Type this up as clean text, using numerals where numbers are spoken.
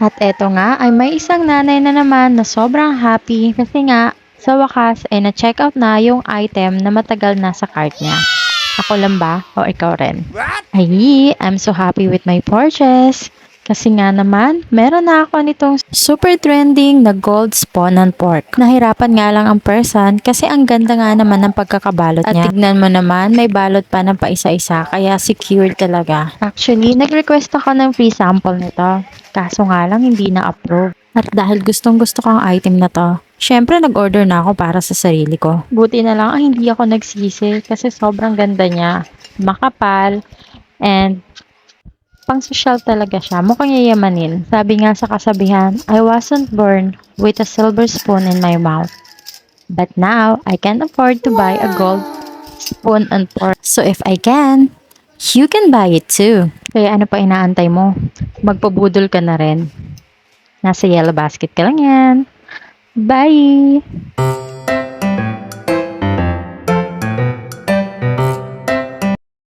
At eto nga ay may isang nanay na naman na sobrang happy kasi nga sa wakas ay na-check out na yung item na matagal na sa cart niya. Ako lang ba o ikaw rin? Ay, I'm so happy with my purchase. Kasi nga naman, meron na ako nitong super trending na gold spawn and pork. Nahirapan nga lang ang person kasi ang ganda nga naman ng pagkakabalot niya. At tignan mo naman, may balot pa ng paisa-isa kaya secured talaga. Actually, nag-request ako ng free sample nito. Kaso nga lang hindi na-approve. At dahil gustong gusto ko ang item na to, syempre nag-order na ako para sa sarili ko. Buti na lang hindi ako nagsisi kasi sobrang ganda niya. Makapal and pang social talaga siya. Mukhang yayamanin. Sabi nga sa kasabihan, I wasn't born with a silver spoon in my mouth. But now, I can't afford to buy a gold spoon and fork. So if I can, you can buy it too. Kaya ano pa inaantay mo? Magpabudol ka na rin. Nasa yellow basket ka lang yan. Bye!